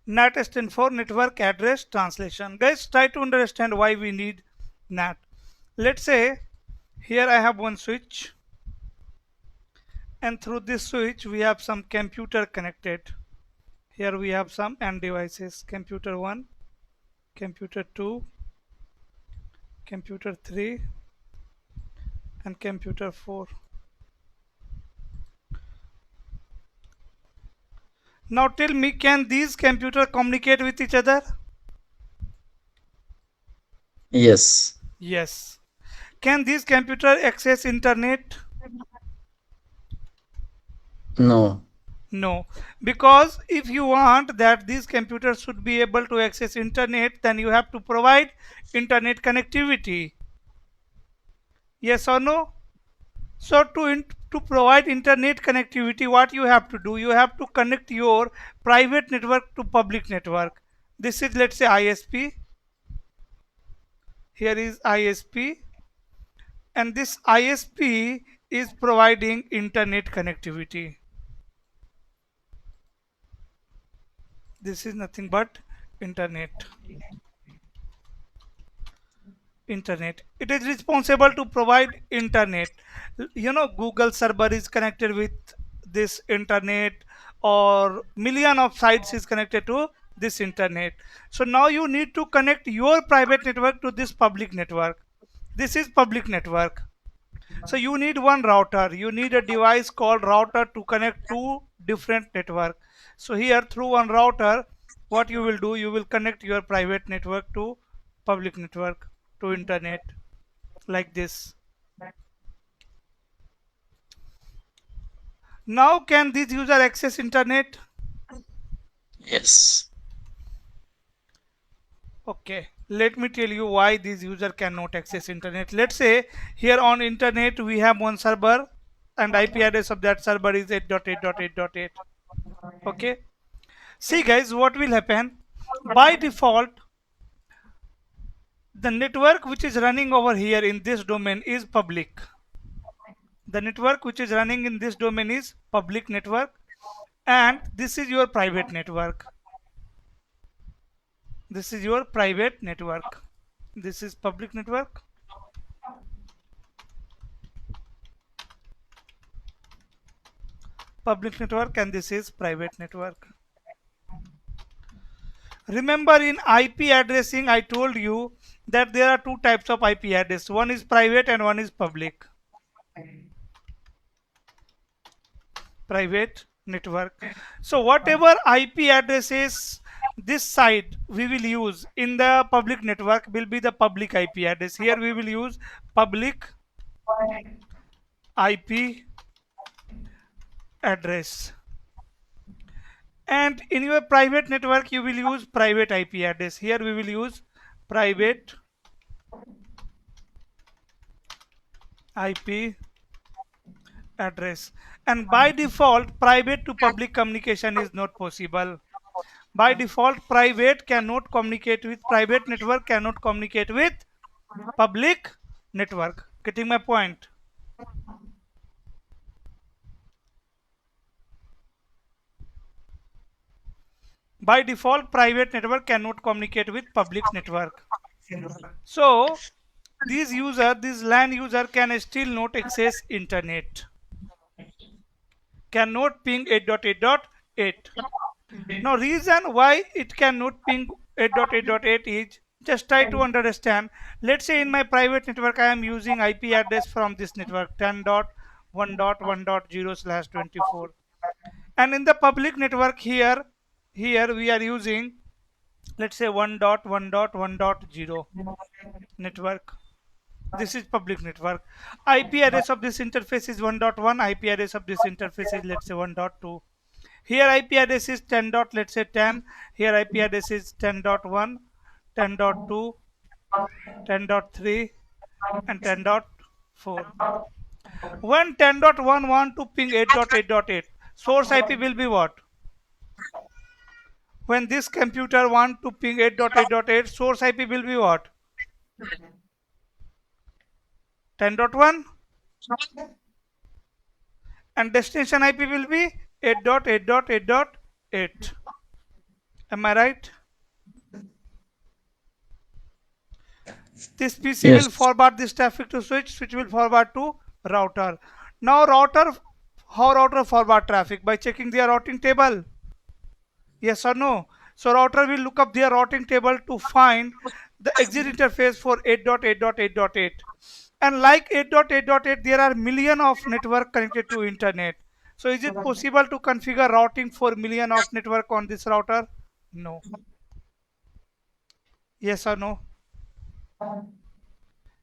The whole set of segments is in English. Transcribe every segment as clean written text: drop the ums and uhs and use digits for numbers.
NAT stands for Network Address Translation. Guys, try to understand why we need NAT. Let's say here I have one switch, and through this switch we have some computer connected. Here we have some end devices: computer 1, computer 2, computer 3, and computer 4. Now tell me, can these computers communicate with each other? Yes. Yes. Can these computers access internet? No. No. Because if you want that these computers should be able to access internet, then you have to provide internet connectivity. Yes or no? So to provide internet connectivity, what you have to do, you have to connect your private network to public network. This is, let's say, ISP. Here is ISP, and this ISP is providing internet connectivity. This is nothing but internet. Internet. It is responsible to provide internet. You know, Google server is connected with this internet, or million of sites is connected to this internet. So now you need to connect your private network to this public network. This is public network. So you need one router. You need a device called router to connect two different network. So here through one router, what you will do, you will connect your private network to public network, to internet, like this. Now can this user access internet? Yes. Okay, let me tell you why this user cannot access internet. Let's say here on internet we have one server, and IP address of that server is 8.8.8.8. Okay, see guys, what will happen? By default, the network which is running over here in this domain is public. The network which is running in this domain is public network, and this is your private network. This is your private network. This is public network. Public network, and this is private network. Remember, in IP addressing I told you that there are two types of IP address. One is private and one is public. Private network. So whatever IP addresses this side we will use in the public network will be the public IP address. Here we will use public IP address. And in your private network you will use private IP address. Here we will use private IP address. And by default, private to public communication is not possible. By default, private cannot communicate with private network, cannot communicate with public network. Getting my point? By default, private network cannot communicate with public network. So this LAN user can still not access internet, cannot ping 8.8.8. Now reason why it cannot ping 8.8.8 is, just try to understand. Let's say in my private network I am using IP address from this network 10.1.1.0/24, and in the public network here we are using, let's say, 1.1.1.0 network. This is public network. IP address of this interface is 1.1. IP address of this interface is, let's say, 1.2. Here IP address is 10. Let's say 10. Here IP address is 10.1, 10.2, 10.3, and 10.4. When 10.1 want to ping 8.8.8, source IP will be what? When this computer want to ping 8.8.8, source IP will be what? 10.1, and destination IP will be 8.8.8.8. Am I right? This PC will Yes. forward this traffic to switch, switch will forward to router. Now router, how router forward traffic? By checking their routing table. Yes or no? So router will look up their routing table to find the exit interface for 8.8.8.8. And like 8.8.8, there are million of network connected to internet. So is it possible to configure routing for million of network on this router? No. Yes or no?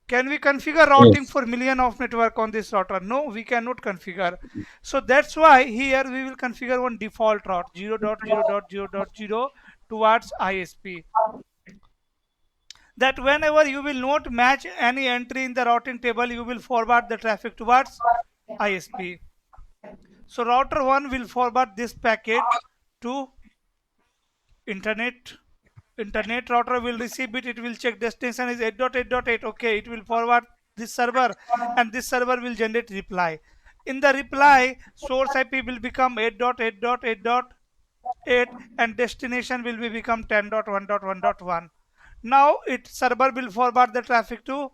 Can we configure routing Yes. for million of network on this router? No, we cannot configure. So that's why here we will configure one default route 0.0.0.0 towards ISP. That whenever you will not match any entry in the routing table, you will forward the traffic towards ISP. So router 1 will forward this packet to internet. Internet router will receive it. It will check destination is 8.8.8. Okay, it will forward this server, and this server will generate reply. In the reply, source IP will become 8.8.8.8 and destination will be become 10.1.1.1. Now it server will forward the traffic to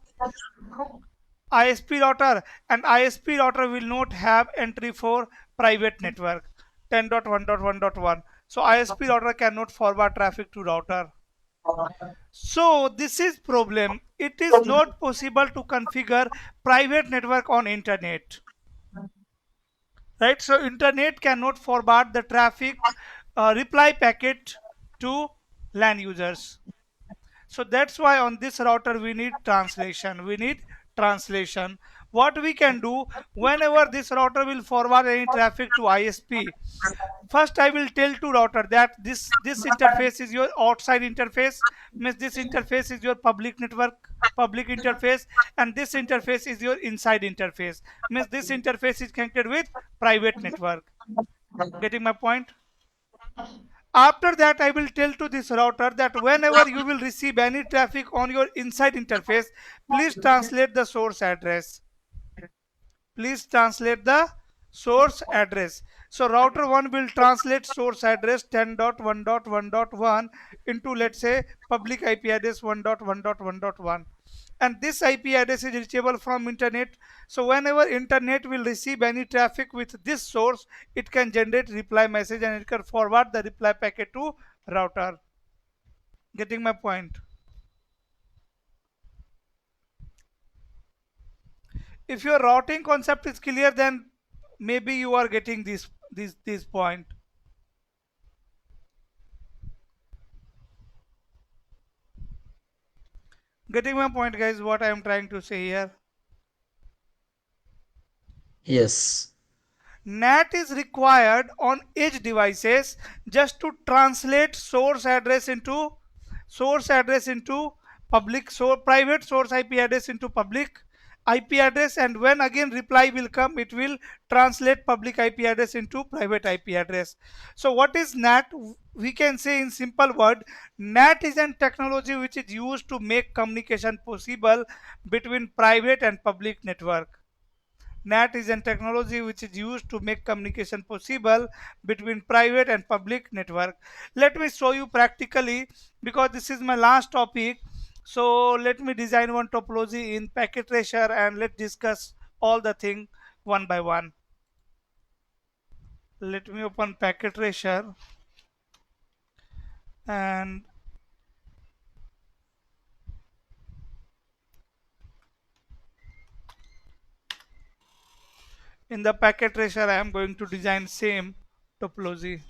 ISP router, and ISP router will not have entry for private network 10.1.1.1. So ISP router cannot forward traffic to router. So this is problem. It is not possible to configure private network on internet, right? So internet cannot forward the traffic reply packet to LAN users. So that's why on this router we need translation. We need translation. What we can do, whenever this router will forward any traffic to ISP, first I will tell to router that this interface is your outside interface, means this interface is your public network public interface, and this interface is your inside interface, means this interface is connected with private network. Getting my point? After that, I will tell to this router that whenever you will receive any traffic on your inside interface, please translate the source address. Please translate the source address. So router 1 will translate source address 10.1.1.1 into, let's say, public IP address 1.1.1.1. And this IP address is reachable from internet. So whenever internet will receive any traffic with this source, it can generate reply message and it can forward the reply packet to router. Getting my point? If your routing concept is clear, then maybe you are getting this point. Getting my point, guys, what I am trying to say here. Yes. NAT is required on edge devices just to translate source address into public, so private source IP address into public IP address, and when again reply will come, it will translate public IP address into private IP address. So what is NAT? We can say in simple word, NAT is an technology which is used to make communication possible between private and public network. NAT is a technology which is used to make communication possible between private and public network. Let me show you practically, because this is my last topic. So let me design one topology in Packet Tracer and let's discuss all the thing one by one. Let me open Packet Tracer, and in the Packet Tracer I am going to design same topology.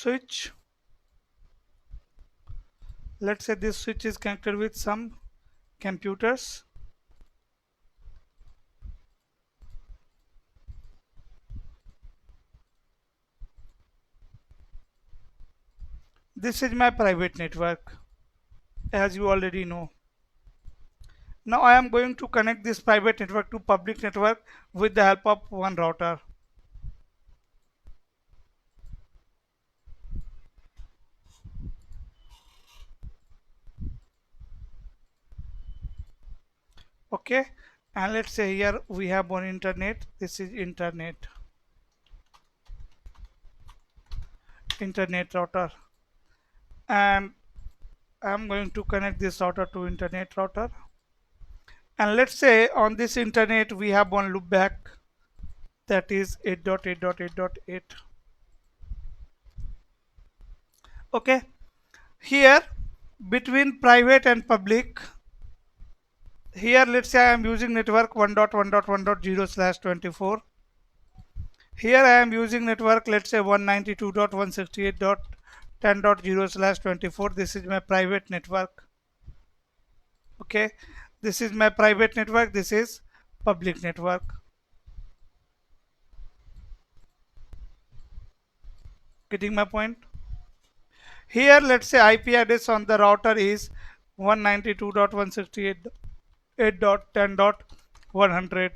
switch. Let's say this switch is connected with some computers. This is my private network, as you already know. Now I am going to connect this private network to public network with the help of one router. Okay, and let's say here we have one internet. This is internet router, and I'm going to connect this router to internet router. And let's say on this internet we have one loopback, that is 8.8.8.8. Okay, here between private and public, here let's say I am using network 1.1.1.0/24. Here I am using network, let's say 192.168.10.0/24. This is my private network. Okay, this is my private network, this is public network. Getting my point? Here let's say IP address on the router is 192.168.8.10.100,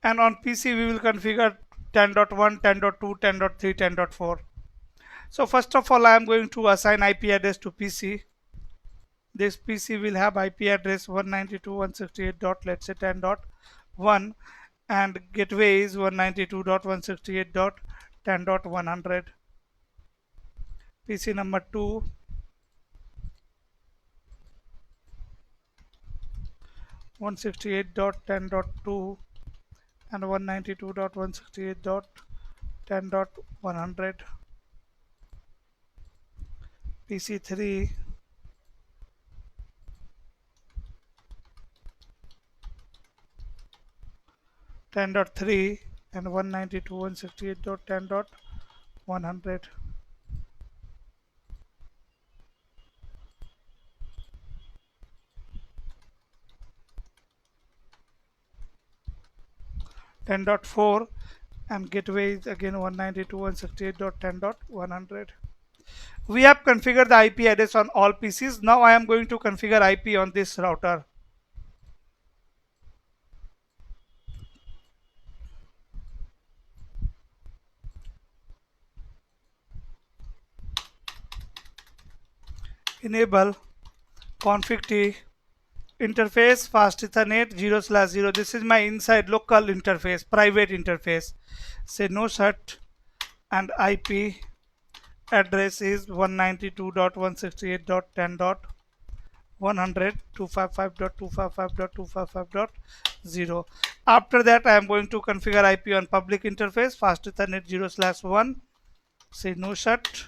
and on PC we will configure 10.1, 10.2, 10.3, 10.4. So first of all I am going to assign IP address to PC. This PC will have IP address 192.168. Let's say 10.1, and gateway is 192.168.10.100. PC number 2 168.10.2 and 192.168.10.100. PC 3 10.3 and 192.168.10.100. 10.4, and gateway is again 192.168.10.100. We have configured the IP address on all PCs. Now I am going to configure IP on this router. Enable config T interface fast Ethernet 0/0. This is my inside local interface, private interface. Say no shut, and IP address is 192.168.10.100 255.255.255.0. After that I am going to configure IP on public interface fast Ethernet 0/1. Say no shut,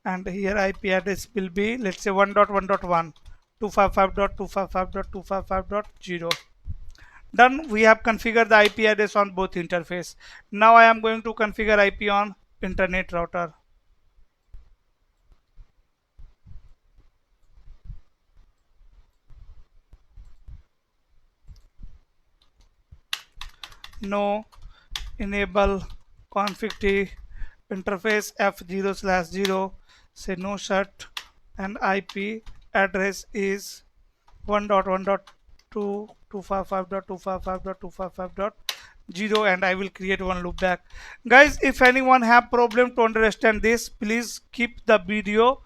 and here IP address will be, let's say 1.1.1 255.255.255.0. Done. We have configured the IP address on both interface. Now I am going to configure IP on internet router. No, enable config T interface F0/0. Say no shut, and IP address is 1.1.2 255.255.255.0, and I will create one loopback. Guys, if anyone have problem to understand this, please keep the video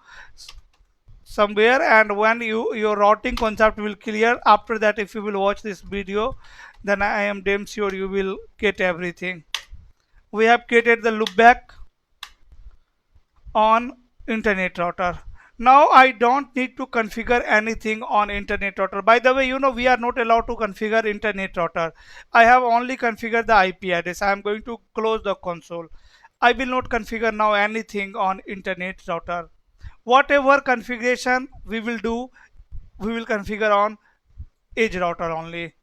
somewhere, and when your routing concept will clear, after that if you will watch this video, then I am damn sure you will get everything. We have created the loopback on internet router. Now I don't need to configure anything on internet router. By the way, you know we are not allowed to configure internet router. I have only configured the IP address. I am going to close the console. I will not configure now anything on internet router. Whatever configuration we will do, we will configure on edge router only.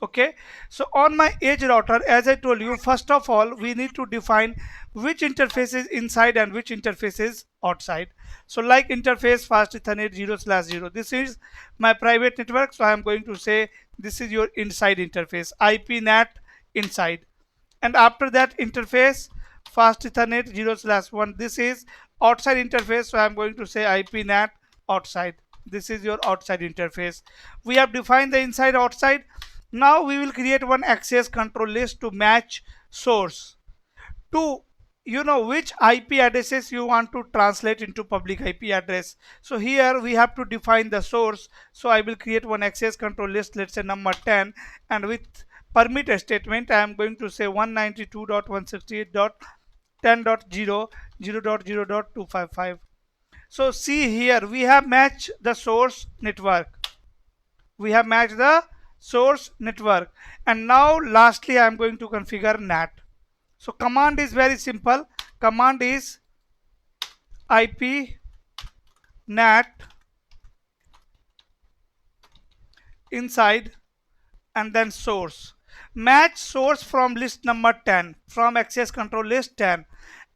Okay, so on my edge router, as I told you, first of all we need to define which interface is inside and which interface is outside. So like interface fast ethernet 0/0, this is my private network, so I am going to say this is your inside interface, ip nat inside. And after that interface fast ethernet 0/1, this is outside interface, so I'm going to say ip nat outside. This is your outside interface. We have defined the inside outside. Now we will create one access control list to match source to, you know, which IP addresses you want to translate into public IP address. So here we have to define the source. So I will create one access control list, let's say number 10, and with permit statement I am going to say 192.168.10.0 So see here we have matched the source network. We have matched the source network. And now lastly I am going to configure NAT. So command is very simple. Command is ip nat inside and then source. Match source from list number 10, from access control list 10,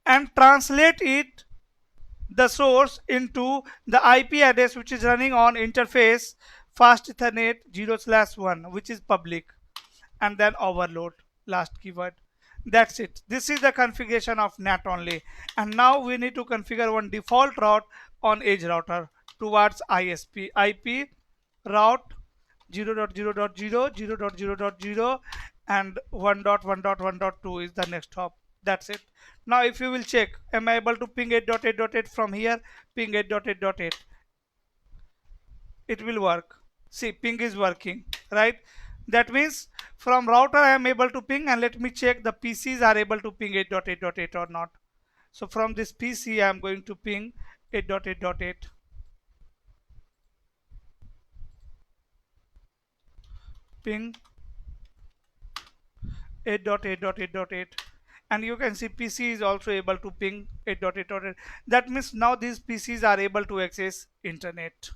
and translate it, the source, into the IP address which is running on interface fast ethernet 0/1, which is public, and then overload, last keyword. That's it. This is the configuration of NAT only. And now we need to configure one default route on edge router towards ISP. IP route 0.0.0, 0.0.0, and 1.1.1.2 is the next hop. That's it. Now if you will check, am I able to ping 8.8.8 from here? Ping 8.8.8. It will work. See, ping is working, right? That means from router I am able to ping, and let me check the PCs are able to ping 8.8.8 or not. So from this PC I am going to ping 8.8.8, ping 8.8.8.8, and you can see PC is also able to ping 8.8.8. That means now these PCs are able to access internet.